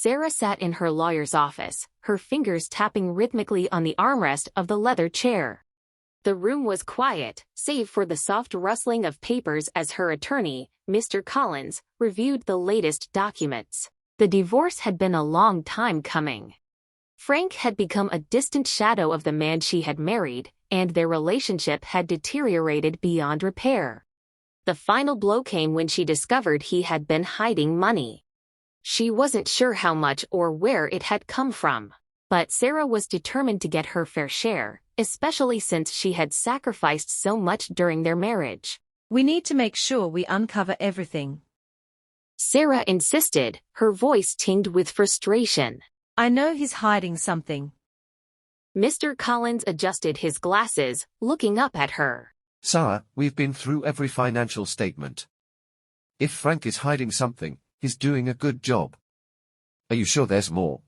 Sarah sat in her lawyer's office, her fingers tapping rhythmically on the armrest of the leather chair. The room was quiet, save for the soft rustling of papers as her attorney, Mr. Collins, reviewed the latest documents. The divorce had been a long time coming. Frank had become a distant shadow of the man she had married, and their relationship had deteriorated beyond repair. The final blow came when she discovered he had been hiding money. She wasn't sure how much or where it had come from, but Sarah was determined to get her fair share, especially since she had sacrificed so much during their marriage. We need to make sure we uncover everything, Sarah insisted, her voice tinged with frustration. I know he's hiding something. Mr. Collins adjusted his glasses, looking up at her. Sarah, we've been through every financial statement. If Frank is hiding something, he's doing a good job. Are you sure there's more?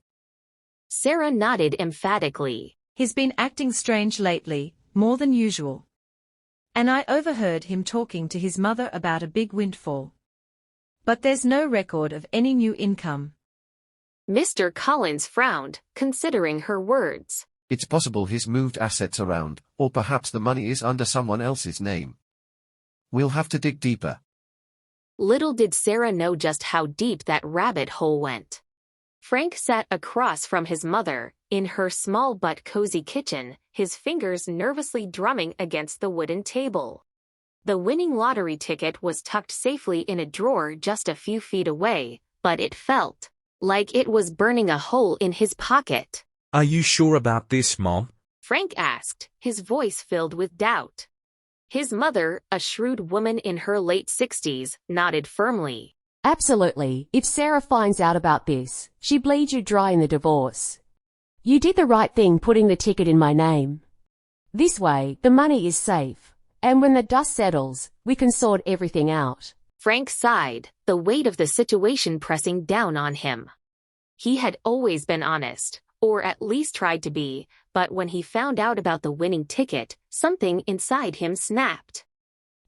Sarah nodded emphatically. He's been acting strange lately, more than usual. And I overheard him talking to his mother about a big windfall. But there's no record of any new income. Mr. Collins frowned, considering her words. It's possible he's moved assets around, or perhaps the money is under someone else's name. We'll have to dig deeper. Little did Sarah know just how deep that rabbit hole went. Frank sat across from his mother, in her small but cozy kitchen, his fingers nervously drumming against the wooden table. The winning lottery ticket was tucked safely in a drawer just a few feet away, but it felt like it was burning a hole in his pocket. Are you sure about this, Mom? Frank asked, his voice filled with doubt. His mother, a shrewd woman in her late 60s, nodded firmly. Absolutely. If Sarah finds out about this, she bleeds you dry in the divorce. You did the right thing putting the ticket in my name. This way, the money is safe, and when the dust settles, we can sort everything out. Frank sighed, the weight of the situation pressing down on him. He had always been honest, or at least tried to be, but when he found out about the winning ticket, something inside him snapped.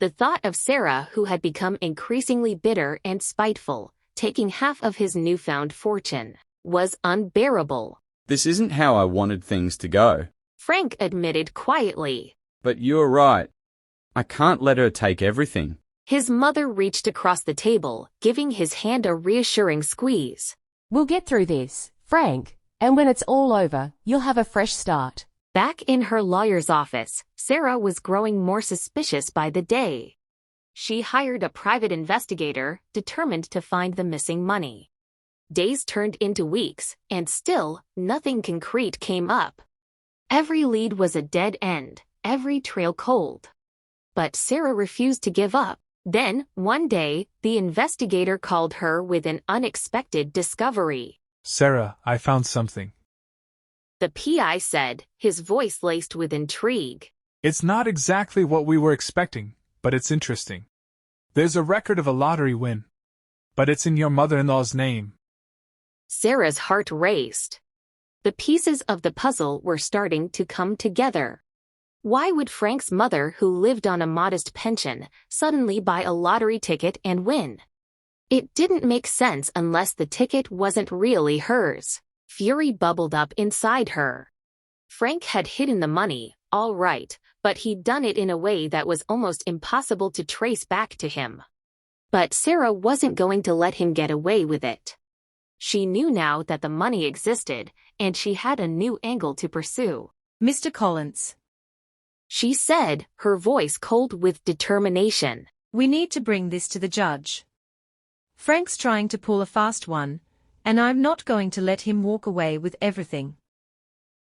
The thought of Sarah, who had become increasingly bitter and spiteful, taking half of his newfound fortune, was unbearable. This isn't how I wanted things to go, Frank admitted quietly. but you're right. I can't let her take everything. His mother reached across the table, giving his hand a reassuring squeeze. We'll get through this, Frank, and when it's all over, you'll have a fresh start. Back in her lawyer's office, Sarah was growing more suspicious by the day. She hired a private investigator, determined to find the missing money. Days turned into weeks, and still, nothing concrete came up. Every lead was a dead end, every trail cold. But Sarah refused to give up. Then, one day, the investigator called her with an unexpected discovery. Sarah, I found something. The PI said, his voice laced with intrigue. It's not exactly what we were expecting, but it's interesting. There's a record of a lottery win. But it's in your mother-in-law's name. Sarah's heart raced. The pieces of the puzzle were starting to come together. Why would Frank's mother, who lived on a modest pension, suddenly buy a lottery ticket and win? It didn't make sense unless the ticket wasn't really hers. Fury bubbled up inside her. Frank had hidden the money, all right, but he'd done it in a way that was almost impossible to trace back to him. But Sarah wasn't going to let him get away with it. She knew now that the money existed, and she had a new angle to pursue. Mr. Collins, She said, her voice cold with determination. we need to bring this to the judge. Frank's trying to pull a fast one, and I'm not going to let him walk away with everything.